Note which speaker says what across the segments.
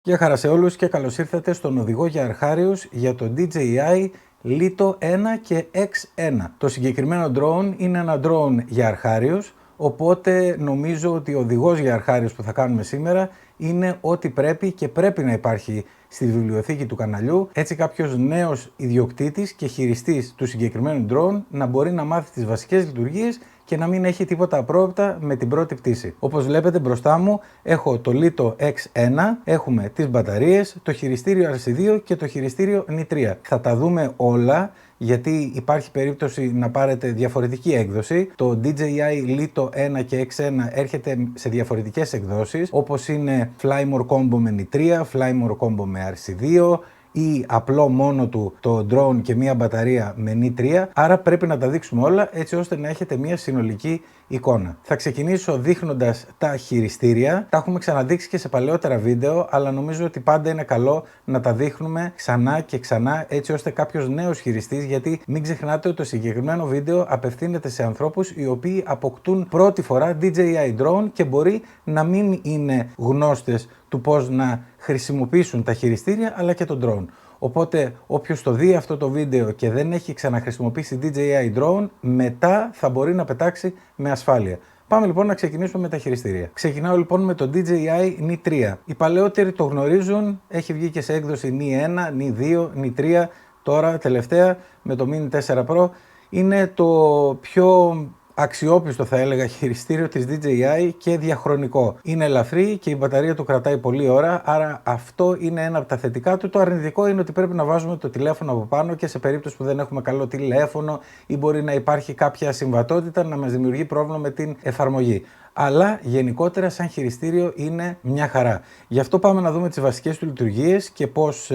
Speaker 1: Γεια χαρά σε όλους και καλώς ήρθατε στον οδηγό για αρχάριους για το DJI Lito 1 και X1. Το συγκεκριμένο drone είναι ένα drone για αρχάριους, οπότε νομίζω ότι ο οδηγός για αρχάριους που θα κάνουμε σήμερα είναι ό,τι πρέπει και πρέπει να υπάρχει στη βιβλιοθήκη του καναλιού, έτσι κάποιος νέος ιδιοκτήτης και χειριστής του συγκεκριμένου drone να μπορεί να μάθει τις βασικές λειτουργίες και να μην έχει τίποτα απρόοπτα με την πρώτη πτήση. Όπως βλέπετε μπροστά μου έχω το Lito X1, έχουμε τις μπαταρίες, το χειριστήριο RC2 και το χειριστήριο Ni3. Θα τα δούμε όλα γιατί υπάρχει περίπτωση να πάρετε διαφορετική έκδοση. Το DJI Lito 1 και X1 έρχεται σε διαφορετικές εκδόσεις, όπως είναι Fly More Combo με Ni3, Fly More Combo με RC2 ή απλό μόνο του το drone και μία μπαταρία με Ni3, άρα πρέπει να τα δείξουμε όλα έτσι ώστε να έχετε μία συνολική εικόνα. Θα ξεκινήσω δείχνοντας τα χειριστήρια. Τα έχουμε ξαναδείξει και σε παλαιότερα βίντεο, αλλά νομίζω ότι πάντα είναι καλό να τα δείχνουμε ξανά και ξανά έτσι ώστε κάποιος νέος χειριστής, γιατί μην ξεχνάτε ότι το συγκεκριμένο βίντεο απευθύνεται σε ανθρώπους οι οποίοι αποκτούν πρώτη φορά DJI drone και μπορεί να μην είναι γνώστες του πώς να χρησιμοποιήσουν τα χειριστήρια αλλά και τον drone. Οπότε όποιος το δει αυτό το βίντεο και δεν έχει ξαναχρησιμοποιήσει DJI drone, μετά θα μπορεί να πετάξει με ασφάλεια. Πάμε λοιπόν να ξεκινήσουμε με τα χειριστήρια. Ξεκινάω λοιπόν με το DJI Ni3. Οι παλαιότεροι το γνωρίζουν, έχει βγει και σε έκδοση Ni 1, Ni 2, Ni 3, τώρα τελευταία με το Mini 4 Pro. Είναι το πιο αξιόπιστο θα έλεγα χειριστήριο της DJI και διαχρονικό. Είναι ελαφρύ και η μπαταρία του κρατάει πολλή ώρα, άρα αυτό είναι ένα από τα θετικά του. Το αρνητικό είναι ότι πρέπει να βάζουμε το τηλέφωνο από πάνω και σε περίπτωση που δεν έχουμε καλό τηλέφωνο ή μπορεί να υπάρχει κάποια συμβατότητα να μας δημιουργεί πρόβλημα με την εφαρμογή. Αλλά γενικότερα σαν χειριστήριο είναι μια χαρά. Γι' αυτό πάμε να δούμε τις βασικές του λειτουργίες και πώς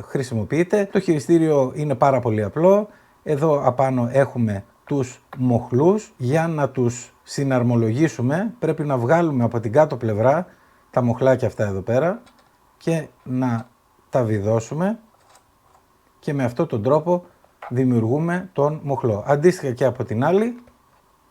Speaker 1: χρησιμοποιείται. Το χειριστήριο είναι πάρα πολύ απλό. Εδώ απάνω έχουμε τους μοχλούς. Για να τους συναρμολογήσουμε πρέπει να βγάλουμε από την κάτω πλευρά τα μοχλάκια αυτά εδώ πέρα και να τα βιδώσουμε και με αυτόν τον τρόπο δημιουργούμε τον μοχλό. Αντίστοιχα και από την άλλη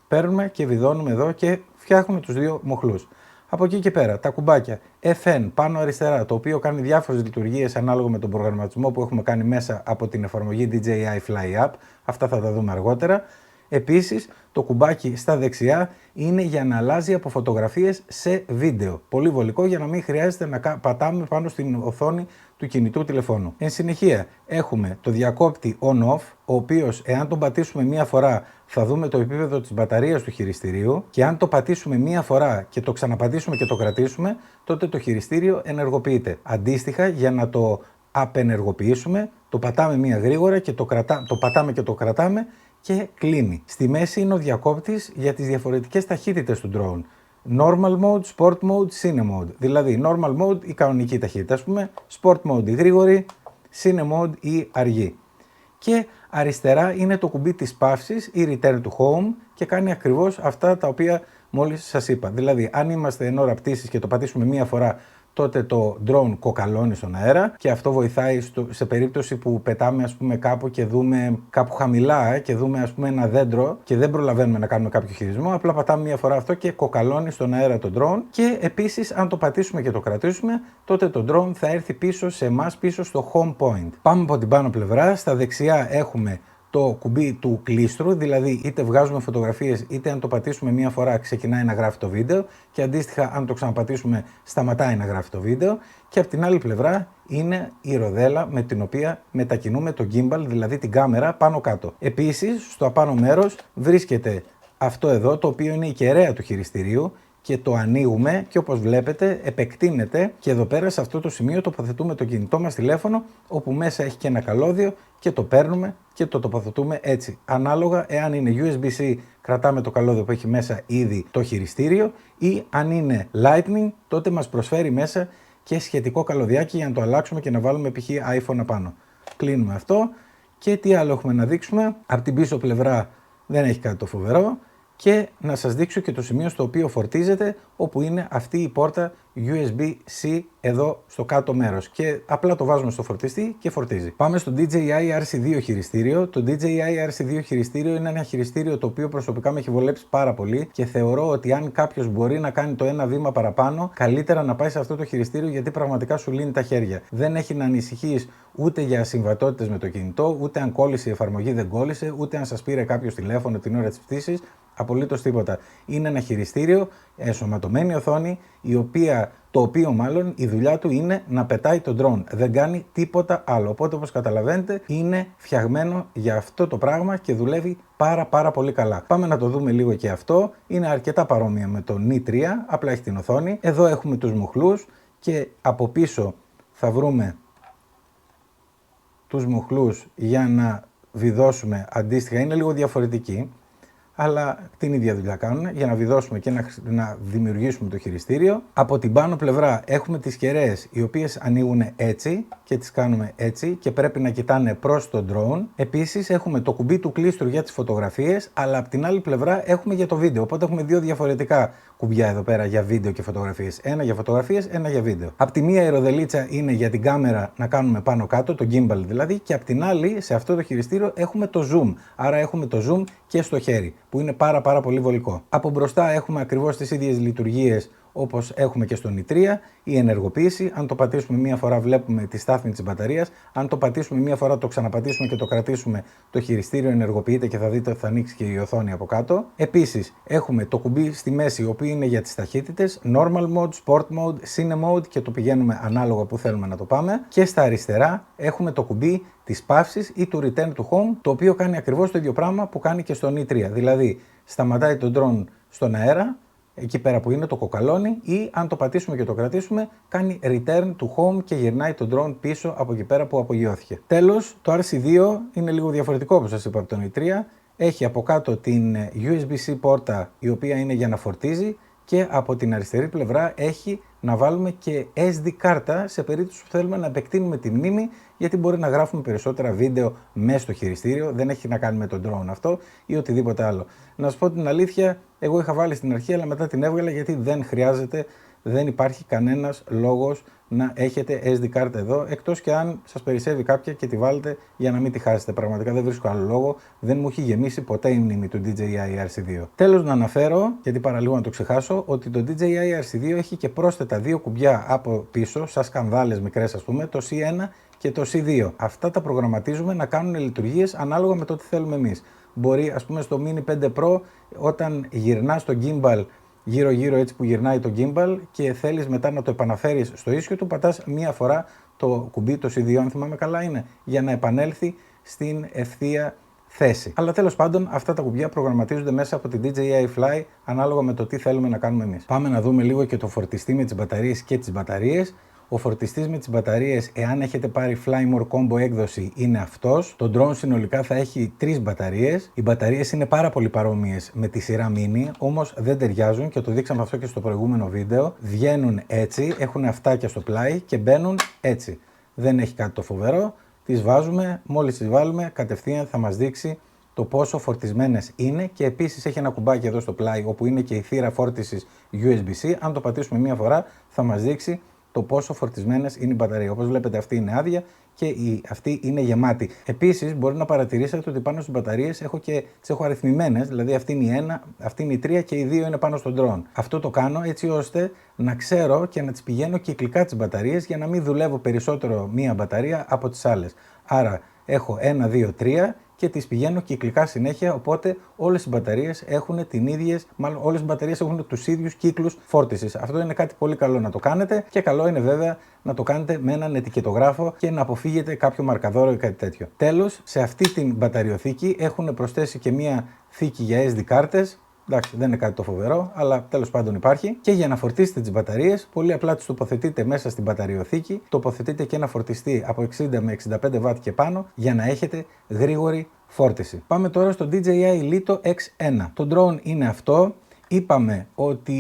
Speaker 1: παίρνουμε και βιδώνουμε εδώ και φτιάχνουμε τους δύο μοχλούς. Από εκεί και πέρα τα κουμπάκια FN πάνω αριστερά, το οποίο κάνει διάφορες λειτουργίες ανάλογα με τον προγραμματισμό που έχουμε κάνει μέσα από την εφαρμογή DJI Fly App. Αυτά θα τα δούμε αργότερα. Επίσης, το κουμπάκι στα δεξιά είναι για να αλλάζει από φωτογραφίες σε βίντεο. Πολύ βολικό για να μην χρειάζεται να πατάμε πάνω στην οθόνη του κινητού τηλεφώνου. Εν συνεχεία, έχουμε το διακόπτη on-off, ο οποίος εάν τον πατήσουμε μία φορά θα δούμε το επίπεδο της μπαταρίας του χειριστηρίου και αν το πατήσουμε μία φορά και το ξαναπατήσουμε και το κρατήσουμε, τότε το χειριστήριο ενεργοποιείται. Αντίστοιχα, για να το απενεργοποιήσουμε, το πατάμε μία γρήγορα και το πατάμε και το κρατάμε και κλείνει. Στη μέση είναι ο διακόπτης για τις διαφορετικές ταχύτητες του drone. Normal mode, sport mode, cine mode. Δηλαδή normal mode η κανονική ταχύτητα, ας πούμε, sport mode η γρήγορη, cine mode η αργή. Και αριστερά είναι το κουμπί της παύσης ή return to home και κάνει ακριβώς αυτά τα οποία μόλις σας είπα. Δηλαδή αν είμαστε εν ώρα πτήσης και το πατήσουμε μία φορά, τότε το drone κοκαλώνει στον αέρα και αυτό βοηθάει σε περίπτωση που πετάμε ας πούμε κάπου και δούμε κάπου χαμηλά και δούμε ας πούμε ένα δέντρο και δεν προλαβαίνουμε να κάνουμε κάποιο χειρισμό, απλά πατάμε μία φορά αυτό και κοκαλώνει στον αέρα το drone και επίσης αν το πατήσουμε και το κρατήσουμε, τότε το drone θα έρθει πίσω σε εμάς, πίσω στο home point. Πάμε από την πάνω πλευρά, στα δεξιά έχουμε το κουμπί του κλίστρου, δηλαδή είτε βγάζουμε φωτογραφίες είτε αν το πατήσουμε μία φορά ξεκινάει να γράφει το βίντεο και αντίστοιχα αν το ξαναπατήσουμε σταματάει να γράφει το βίντεο και από την άλλη πλευρά είναι η ροδέλα με την οποία μετακινούμε το gimbal, δηλαδή την κάμερα πάνω κάτω. Επίσης στο απάνω μέρος βρίσκεται αυτό εδώ το οποίο είναι η κεραία του χειριστηρίου και το ανοίγουμε και όπως βλέπετε επεκτείνεται και εδώ πέρα σε αυτό το σημείο τοποθετούμε το κινητό μας τηλέφωνο όπου μέσα έχει και ένα καλώδιο και το παίρνουμε και το τοποθετούμε έτσι. Ανάλογα εάν είναι USB-C κρατάμε το καλώδιο που έχει μέσα ήδη το χειριστήριο ή αν είναι Lightning τότε μας προσφέρει μέσα και σχετικό καλωδιάκι για να το αλλάξουμε και να βάλουμε π.χ. iPhone απάνω. Κλείνουμε αυτό και τι άλλο έχουμε να δείξουμε. Από την πίσω πλευρά δεν έχει κάτι το φοβερό. και να σας δείξω και το σημείο στο οποίο φορτίζεται, όπου είναι αυτή η πόρτα USB-C εδώ στο κάτω μέρος και απλά το βάζουμε στο φορτιστή και φορτίζει. Πάμε στο DJI RC2 χειριστήριο. Το DJI RC2 χειριστήριο είναι ένα χειριστήριο το οποίο προσωπικά με έχει βολέψει πάρα πολύ και θεωρώ ότι αν κάποιος μπορεί να κάνει το ένα βήμα παραπάνω, καλύτερα να πάει σε αυτό το χειριστήριο, γιατί πραγματικά σου λύνει τα χέρια. Δεν έχει να ανησυχείς ούτε για συμβατότητες με το κινητό, ούτε αν κόλλησε η εφαρμογή δεν κόλλησε, ούτε αν σας πήρε κάποιος τηλέφωνο την ώρα της πτήσης. Απολύτως τίποτα. Είναι ένα χειριστήριο, ενσωματωμένη οθόνη, το οποίο μάλλον η δουλειά του είναι να πετάει το drone. Δεν κάνει τίποτα άλλο. Οπότε, όπως καταλαβαίνετε, είναι φτιαγμένο για αυτό το πράγμα και δουλεύει πάρα πολύ καλά. Πάμε να το δούμε λίγο και αυτό. Είναι αρκετά παρόμοια με το Ni 3, απλά έχει την οθόνη. Εδώ έχουμε τους μουχλούς και από πίσω θα βρούμε τους μουχλούς για να βιδώσουμε αντίστοιχα. Είναι λίγο διαφορετικοί, αλλά την ίδια δουλειά κάνουν, για να βιδώσουμε και να δημιουργήσουμε το χειριστήριο. Από την πάνω πλευρά έχουμε τις κεραίες, οι οποίες ανοίγουν έτσι και τις κάνουμε έτσι και πρέπει να κοιτάνε προς το drone. Επίσης έχουμε το κουμπί του κλείστρου για τις φωτογραφίες, αλλά από την άλλη πλευρά έχουμε για το βίντεο. Οπότε έχουμε δύο διαφορετικά κουμπιά εδώ πέρα για βίντεο και φωτογραφίες. Ένα για φωτογραφίες, ένα για βίντεο. Απ' τη μία η ροδελίτσα είναι για την κάμερα να κάνουμε πάνω κάτω, το gimbal δηλαδή, και απ' την άλλη σε αυτό το χειριστήριο έχουμε το zoom. Άρα έχουμε το zoom και στο χέρι, που είναι πάρα πολύ βολικό. Από μπροστά έχουμε ακριβώς τις ίδιες λειτουργίες όπως έχουμε και στο Ni 3, η ενεργοποίηση. Αν το πατήσουμε μία φορά βλέπουμε τη στάθμη της μπαταρίας. Αν το πατήσουμε μία φορά, το ξαναπατήσουμε και το κρατήσουμε, το χειριστήριο ενεργοποιείται και θα δείτε ότι θα ανοίξει και η οθόνη από κάτω. Επίσης έχουμε το κουμπί στη μέση, ο οποίος είναι για τις ταχύτητες, Normal Mode, Sport Mode, Cine Mode, και το πηγαίνουμε ανάλογα που θέλουμε να το πάμε. Και στα αριστερά έχουμε το κουμπί της παύσης ή του Return to Home, το οποίο κάνει ακριβώς το ίδιο πράγμα που κάνει και στο Ni 3. Δηλαδή σταματάει το drone στον αέρα, εκεί πέρα που είναι το κοκαλώνει, ή αν το πατήσουμε και το κρατήσουμε, κάνει return to home και γυρνάει το drone πίσω από εκεί πέρα που απογειώθηκε. Τέλος, το RC2 είναι λίγο διαφορετικό, όπως σας είπα, από το Ni 3. Έχει από κάτω την USB-C πόρτα, η οποία είναι για να φορτίζει, και από την αριστερή πλευρά έχει να βάλουμε και SD κάρτα σε περίπτωση που θέλουμε να επεκτείνουμε τη μνήμη, γιατί μπορεί να γράφουμε περισσότερα βίντεο μέσα στο χειριστήριο, δεν έχει να κάνει με τον drone αυτό ή οτιδήποτε άλλο. Να σας πω την αλήθεια, εγώ είχα βάλει στην αρχή, αλλά μετά την έβγαλα γιατί δεν χρειάζεται, δεν υπάρχει κανένας λόγος να έχετε SD κάρτα εδώ, εκτός και αν σας περισσεύει κάποια και τη βάλετε για να μην τη χάσετε. Πραγματικά δεν βρίσκω άλλο λόγο, δεν μου έχει γεμίσει ποτέ η μνήμη του DJI RC2. Τέλος, να αναφέρω, γιατί παραλίγο να το ξεχάσω, ότι το DJI RC2 έχει και πρόσθετα δύο κουμπιά από πίσω, σαν σκανδάλες μικρές ας πούμε, το C1 και το C2. Αυτά τα προγραμματίζουμε να κάνουν λειτουργίες ανάλογα με το τι θέλουμε εμείς. Μπορεί, ας πούμε, στο Mini 5 Pro, όταν γυρνάς το gimbal γύρω-γύρω έτσι που γυρνάει το gimbal και θέλεις μετά να το επαναφέρεις στο ίσιο του, πατάς μία φορά το κουμπί, το C2 αν θυμάμαι καλά είναι, για να επανέλθει στην ευθεία θέση. Αλλά τέλος πάντων αυτά τα κουμπιά προγραμματίζονται μέσα από την DJI Fly ανάλογα με το τι θέλουμε να κάνουμε εμείς. Πάμε να δούμε λίγο και το φορτιστή με τις μπαταρίες και τις μπαταρίες. Ο φορτιστής με τις μπαταρίες, εάν έχετε πάρει Fly More Combo έκδοση, είναι αυτός. Το drone συνολικά θα έχει 3 μπαταρίες. Οι μπαταρίες είναι πάρα πολύ παρόμοιες με τη σειρά Mini, όμως δεν ταιριάζουν και το δείξαμε αυτό και στο προηγούμενο βίντεο. Βγαίνουν έτσι, έχουν αυτάκια στο πλάι και μπαίνουν έτσι. Δεν έχει κάτι το φοβερό. Τις βάζουμε, μόλις τις βάλουμε, κατευθείαν θα μας δείξει το πόσο φορτισμένες είναι, και επίσης έχει ένα κουμπάκι εδώ στο πλάι όπου είναι και η θύρα φόρτισης USB-C. Αν το πατήσουμε μία φορά θα μας δείξει το πόσο φορτισμένες είναι οι μπαταρίες. Όπως βλέπετε, αυτή είναι άδεια και αυτή είναι γεμάτη. Επίσης, μπορεί να παρατηρήσετε ότι πάνω στις μπαταρίες τις έχω αριθμημένες, δηλαδή αυτή είναι η 1, αυτή είναι η 3 και οι 2 είναι πάνω στον drone. Αυτό το κάνω έτσι ώστε να ξέρω και να τις πηγαίνω κυκλικά τις μπαταρίες, για να μην δουλεύω περισσότερο μία μπαταρία από τις άλλες. Άρα, έχω 1, 2, 3 και τις πηγαίνω κυκλικά συνέχεια, οπότε όλες οι μπαταρίες έχουν όλες οι μπαταρίες έχουν τους ίδιους κύκλους φόρτισης. Αυτό είναι κάτι πολύ καλό να το κάνετε, και καλό είναι βέβαια να το κάνετε με έναν ετικετογράφο και να αποφύγετε κάποιο μαρκαδόρο ή κάτι τέτοιο. Τέλος, σε αυτή την μπαταριοθήκη έχουν προσθέσει και μία θήκη για SD κάρτες. Εντάξει, δεν είναι κάτι το φοβερό, αλλά τέλος πάντων υπάρχει. Και για να φορτίσετε τις μπαταρίες, πολύ απλά τις τοποθετείτε μέσα στην μπαταριοθήκη, τοποθετείτε και ένα φορτιστή από 60 με 65 W και πάνω, για να έχετε γρήγορη φόρτιση. Πάμε τώρα στο DJI Lito X1. Το drone είναι αυτό. Είπαμε ότι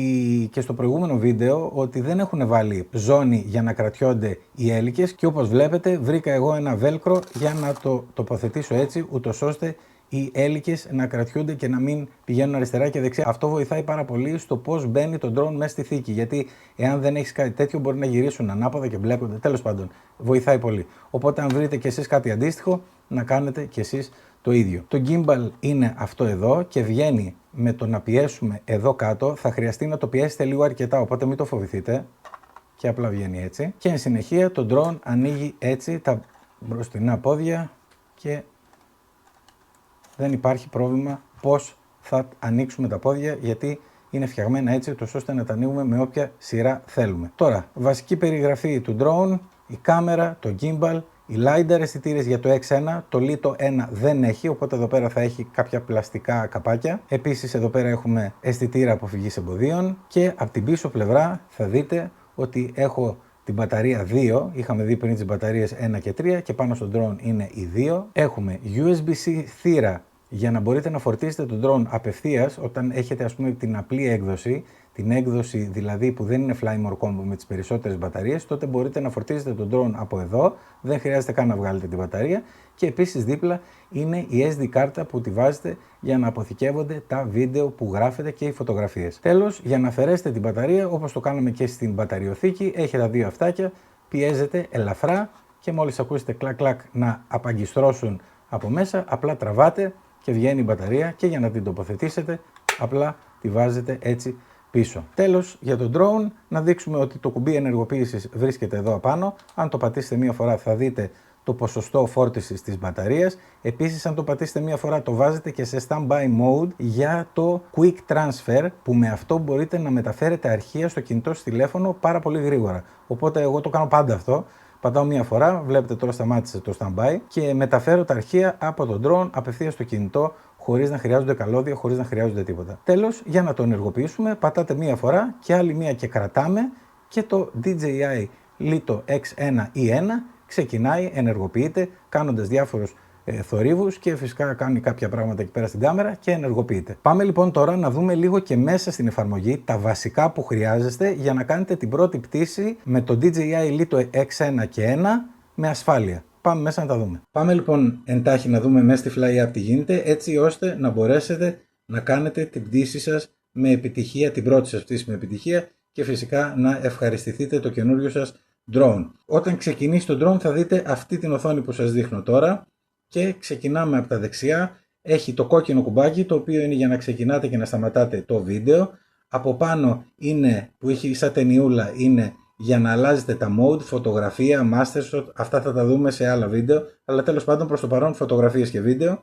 Speaker 1: και στο προηγούμενο βίντεο ότι δεν έχουν βάλει ζώνη για να κρατιόνται οι έλικες, και όπως βλέπετε βρήκα εγώ ένα velcro για να το τοποθετήσω έτσι, ούτως ώστε οι έλικες να κρατιούνται και να μην πηγαίνουν αριστερά και δεξιά. Αυτό βοηθάει πάρα πολύ στο πώς μπαίνει το drone μέσα στη θήκη. Γιατί εάν δεν έχεις κάτι τέτοιο, μπορεί να γυρίσουν ανάποδα και μπλέκονται. Τέλος πάντων, βοηθάει πολύ. Οπότε, αν βρείτε κι εσείς κάτι αντίστοιχο, να κάνετε κι εσείς το ίδιο. Το gimbal είναι αυτό εδώ και βγαίνει με το να πιέσουμε εδώ κάτω. Θα χρειαστεί να το πιέσετε λίγο αρκετά, οπότε μην το φοβηθείτε. Και απλά βγαίνει έτσι. Και εν συνεχεία το drone ανοίγει έτσι τα μπροστινά πόδια και δεν υπάρχει πρόβλημα πώς θα ανοίξουμε τα πόδια, γιατί είναι φτιαγμένα έτσι ώστε να τα ανοίγουμε με όποια σειρά θέλουμε. Τώρα, βασική περιγραφή του drone, η κάμερα, το gimbal, οι LiDAR αισθητήρες για το X1, το Lito 1 δεν έχει, οπότε εδώ πέρα θα έχει κάποια πλαστικά καπάκια. Επίσης εδώ πέρα έχουμε αισθητήρα αποφυγής εμποδίων και από την πίσω πλευρά θα δείτε ότι έχω την μπαταρία 2, είχαμε δει πριν τις μπαταρίες 1 και 3 και πάνω στο drone είναι οι 2. Έχουμε USB-C θύρα για να μπορείτε να φορτίσετε τον drone απευθείας όταν έχετε ας πούμε την απλή έκδοση, την έκδοση δηλαδή που δεν είναι Fly More Combo με τις περισσότερες μπαταρίες, τότε μπορείτε να φορτίσετε τον drone από εδώ, δεν χρειάζεται καν να βγάλετε την μπαταρία και επίσης δίπλα είναι η SD κάρτα που τη βάζετε για να αποθηκεύονται τα βίντεο που γράφετε και οι φωτογραφίες. Τέλος, για να αφαιρέσετε την μπαταρία, όπως το κάναμε και στην μπαταριοθήκη, έχει τα δύο αυτάκια, πιέζετε ελαφρά και μόλις ακούσετε κλακ κλακ να απαγκιστρώσουν από μέσα, απλά τραβάτε και βγαίνει η μπαταρία και για να την τοποθετήσετε απλά τη βάζετε έτσι πίσω. Τέλος, για το drone να δείξουμε ότι το κουμπί ενεργοποίησης βρίσκεται εδώ απάνω. Αν το πατήσετε μία φορά θα δείτε το ποσοστό φόρτισης της μπαταρίας. Επίσης, αν το πατήσετε μία φορά το βάζετε και σε standby mode για το quick transfer, που με αυτό μπορείτε να μεταφέρετε αρχεία στο κινητό σας τηλέφωνο πάρα πολύ γρήγορα. Οπότε εγώ το κάνω πάντα αυτό. Πατάω μία φορά, βλέπετε τώρα σταμάτησε το standby και μεταφέρω τα αρχεία από τον drone απευθείας στο κινητό χωρίς να χρειάζονται καλώδια, χωρίς να χρειάζονται τίποτα. Τέλος, για να το ενεργοποιήσουμε, πατάτε μία φορά και άλλη μία και κρατάμε και το DJI Lito X1E1 ξεκινάει, ενεργοποιείται κάνοντας διάφορους θορύβους και φυσικά κάνει κάποια πράγματα εκεί πέρα στην κάμερα και ενεργοποιείται. Πάμε λοιπόν τώρα να δούμε λίγο και μέσα στην εφαρμογή τα βασικά που χρειάζεστε για να κάνετε την πρώτη πτήση με το DJI Lito X1 και 1 με ασφάλεια. Πάμε μέσα να τα δούμε. Πάμε λοιπόν εντάχει να δούμε μέσα στη Fly App τι γίνεται, έτσι ώστε να μπορέσετε να κάνετε την πτήση σας με επιτυχία, την πρώτη σας πτήση με επιτυχία και φυσικά να ευχαριστηθείτε το καινούριο σας drone. Όταν ξεκινήσει το drone θα δείτε αυτή την οθόνη που σας δείχνω τώρα και ξεκινάμε από τα δεξιά. Έχει το κόκκινο κουμπάκι το οποίο είναι για να ξεκινάτε και να σταματάτε το βίντεο. Από πάνω είναι που έχει σαν ταινιούλα, είναι για να αλλάζετε τα mode, φωτογραφία, master shot, αυτά θα τα δούμε σε άλλα βίντεο, αλλά τέλος πάντων προς το παρόν φωτογραφίες και βίντεο.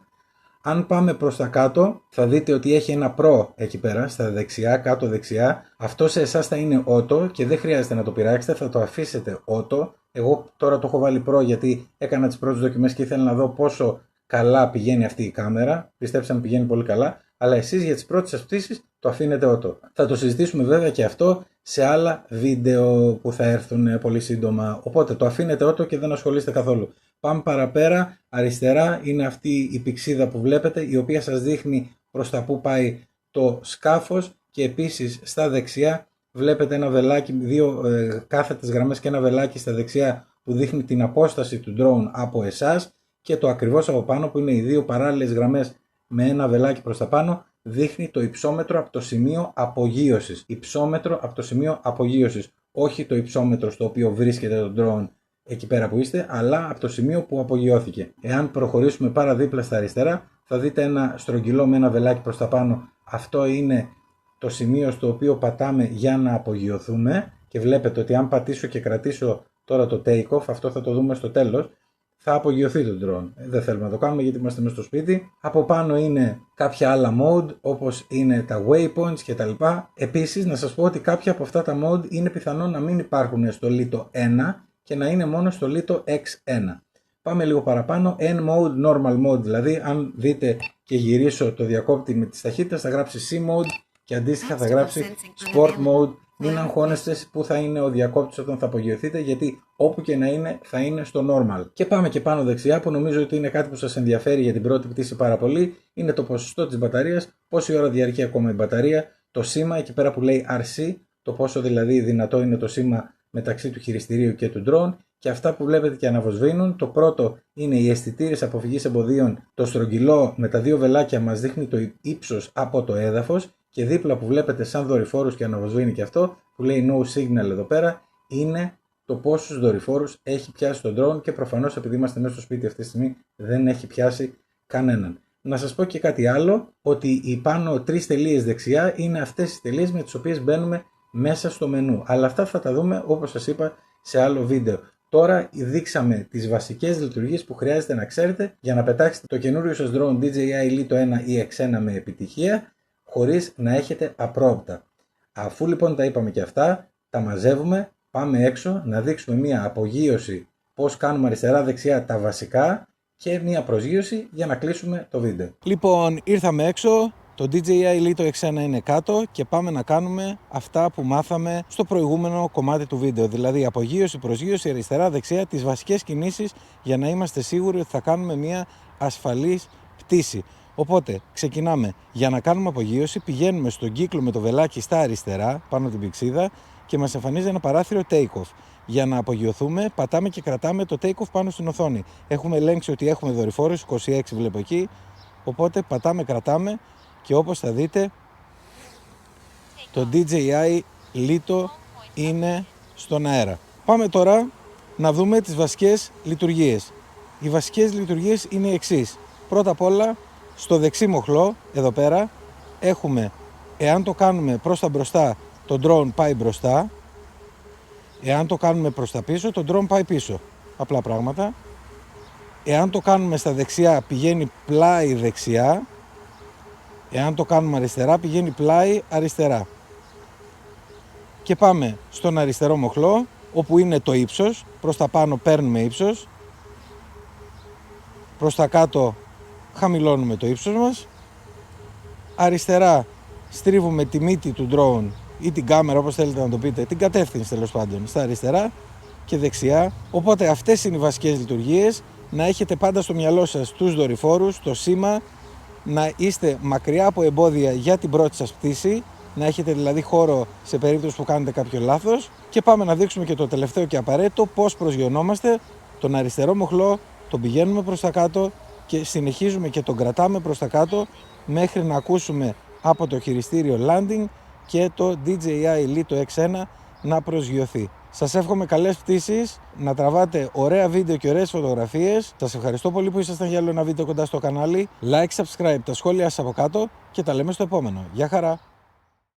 Speaker 1: Αν πάμε προς τα κάτω θα δείτε ότι έχει ένα Pro εκεί πέρα στα δεξιά, κάτω δεξιά. Αυτό σε εσάς θα είναι auto και δεν χρειάζεται να το πειράξετε, θα το αφήσετε auto. Εγώ τώρα το έχω βάλει Pro γιατί έκανα τις πρώτες δοκιμές και ήθελα να δω πόσο καλά πηγαίνει αυτή η κάμερα. Πιστέψτε με, πηγαίνει πολύ καλά, αλλά εσείς για τις πρώτες σας πτήσεις το αφήνετε auto. Θα το συζητήσουμε βέβαια και αυτό σε άλλα βίντεο που θα έρθουν πολύ σύντομα, οπότε το αφήνετε auto και δεν ασχολείστε καθόλου. Πάμε παραπέρα, αριστερά είναι αυτή η πηξίδα που βλέπετε, η οποία σας δείχνει προς τα που πάει το σκάφος και επίσης στα δεξιά βλέπετε ένα βελάκι, δύο κάθετες γραμμές και ένα βελάκι στα δεξιά που δείχνει την απόσταση του drone από εσάς και το ακριβώς από πάνω που είναι οι δύο παράλληλες γραμμές με ένα βελάκι προς τα πάνω δείχνει το υψόμετρο από το σημείο απογείωσης. Υψόμετρο από το σημείο απογείωσης, όχι το υψόμετρο στο οποίο βρίσκεται το drone εκεί πέρα που είστε, αλλά από το σημείο που απογειώθηκε. Εάν προχωρήσουμε παραδίπλα στα αριστερά, θα δείτε ένα στρογγυλό με ένα βελάκι προς τα πάνω. Αυτό είναι το σημείο στο οποίο πατάμε για να απογειωθούμε και βλέπετε ότι αν πατήσω και κρατήσω τώρα το take off, αυτό θα το δούμε στο τέλος, θα απογειωθεί το drone. Δεν θέλουμε να το κάνουμε γιατί είμαστε μέσα στο σπίτι. Από πάνω είναι κάποια άλλα mode όπως είναι τα waypoints κτλ. Επίσης να σας πω ότι κάποια από αυτά τα mode είναι πιθανό να μην υπάρχουν στο Lito 1 και να είναι μόνο στο Lito X1. Πάμε λίγο παραπάνω, N mode, normal mode, δηλαδή αν δείτε και γυρίσω το διακόπτη με τις ταχύτητες θα γράψει C mode και αντίστοιχα θα γράψει sport mode. Μην αγχώνεστε που θα είναι ο διακόπτης όταν θα απογειωθείτε, γιατί όπου και να είναι θα είναι στο normal. Και πάμε και πάνω δεξιά που νομίζω ότι είναι κάτι που σας ενδιαφέρει για την πρώτη πτήση πάρα πολύ. Είναι το ποσοστό της μπαταρίας, πόση ώρα διαρκεί ακόμα η μπαταρία, το σήμα εκεί πέρα που λέει RC, το πόσο δηλαδή δυνατό είναι το σήμα μεταξύ του χειριστηρίου και του drone και αυτά που βλέπετε και αναβοσβήνουν. Το πρώτο είναι οι αισθητήρες αποφυγής εμποδίων. Το στρογγυλό με τα δύο βελάκια μας δείχνει το ύψος από το έδαφος και δίπλα που βλέπετε σαν δορυφόρους και αναβοσβήνει και αυτό που λέει no signal εδώ πέρα είναι το πόσους δορυφόρους έχει πιάσει το drone και προφανώς επειδή είμαστε μέσα στο σπίτι αυτή τη στιγμή δεν έχει πιάσει κανέναν. Να σας πω και κάτι άλλο, ότι οι πάνω 3 τελείες δεξιά είναι αυτές οι τελείες με τις οποίες μπαίνουμε μέσα στο μενού. Αλλά αυτά θα τα δούμε όπως σας είπα σε άλλο βίντεο. Τώρα δείξαμε τις βασικές λειτουργίες που χρειάζεται να ξέρετε για να πετάξετε το καινούριο σας drone DJI Lito 1 ή X1 με επιτυχία χωρίς να έχετε απρόοπτα. Αφού λοιπόν τα είπαμε και αυτά, τα μαζεύουμε, πάμε έξω να δείξουμε μια απογείωση πώς κάνουμε αριστερά-δεξιά τα βασικά και μια προσγείωση για να κλείσουμε το βίντεο. Λοιπόν, ήρθαμε έξω, το DJI Lito X1 είναι κάτω και πάμε να κάνουμε αυτά που μάθαμε στο προηγούμενο κομμάτι του βίντεο. Δηλαδή απογείωση, προσγείωση, αριστερά-δεξιά, τις βασικές κινήσεις για να είμαστε σίγουροι ότι θα κάνουμε μια ασφαλής πτήση. Οπότε ξεκινάμε. Για να κάνουμε απογείωση πηγαίνουμε στον κύκλο με το βελάκι στα αριστερά, πάνω την πηξίδα και μας εμφανίζει ένα παράθυρο take-off. Για να απογειωθούμε πατάμε και κρατάμε το take-off πάνω στην οθόνη. Έχουμε ελέγξει ότι έχουμε δορυφόρους, 26 βλέπω εκεί, οπότε πατάμε, κρατάμε και όπως θα δείτε το DJI Lito είναι στον αέρα. Πάμε τώρα να δούμε τις βασικές λειτουργίες. Οι βασικές λειτουργίες είναι οι εξής. Πρώτα απ' όλα στο δεξί μοχλό εδώ πέρα έχουμε, εάν το κάνουμε προς τα μπροστά το drone πάει μπροστά, εάν το κάνουμε προς τα πίσω το drone πάει πίσω, απλά πράγματα. Εάν το κάνουμε στα δεξιά πηγαίνει πλάι δεξιά, εάν το κάνουμε αριστερά πηγαίνει πλάι αριστερά. Και πάμε στον αριστερό μοχλό όπου είναι το ύψος, προς τα πάνω παίρνουμε ύψος, προς τα κάτω χαμηλώνουμε το ύψος μας, αριστερά στρίβουμε τη μύτη του drone ή την κάμερα όπως θέλετε να το πείτε, την κατεύθυνση τέλος πάντων στα αριστερά και δεξιά. Οπότε αυτές είναι οι βασικές λειτουργίες, να έχετε πάντα στο μυαλό σας τους δορυφόρους, το σήμα, να είστε μακριά από εμπόδια για την πρώτη σας πτήση, να έχετε δηλαδή χώρο σε περίπτωση που κάνετε κάποιο λάθος και πάμε να δείξουμε και το τελευταίο και απαραίτητο πώς προσγειωνόμαστε. Τον αριστερό μοχλό τον πηγαίνουμε προς τα κάτω και συνεχίζουμε και τον κρατάμε προς τα κάτω μέχρι να ακούσουμε από το χειριστήριο landing και το DJI Lito X1 να προσγειωθεί. Σας εύχομαι καλές πτήσεις, να τραβάτε ωραία βίντεο και ωραίες φωτογραφίες. Σας ευχαριστώ πολύ που ήσασταν για άλλο ένα βίντεο κοντά στο κανάλι. Like, subscribe, τα σχόλια σας από κάτω και τα λέμε στο επόμενο. Γεια χαρά!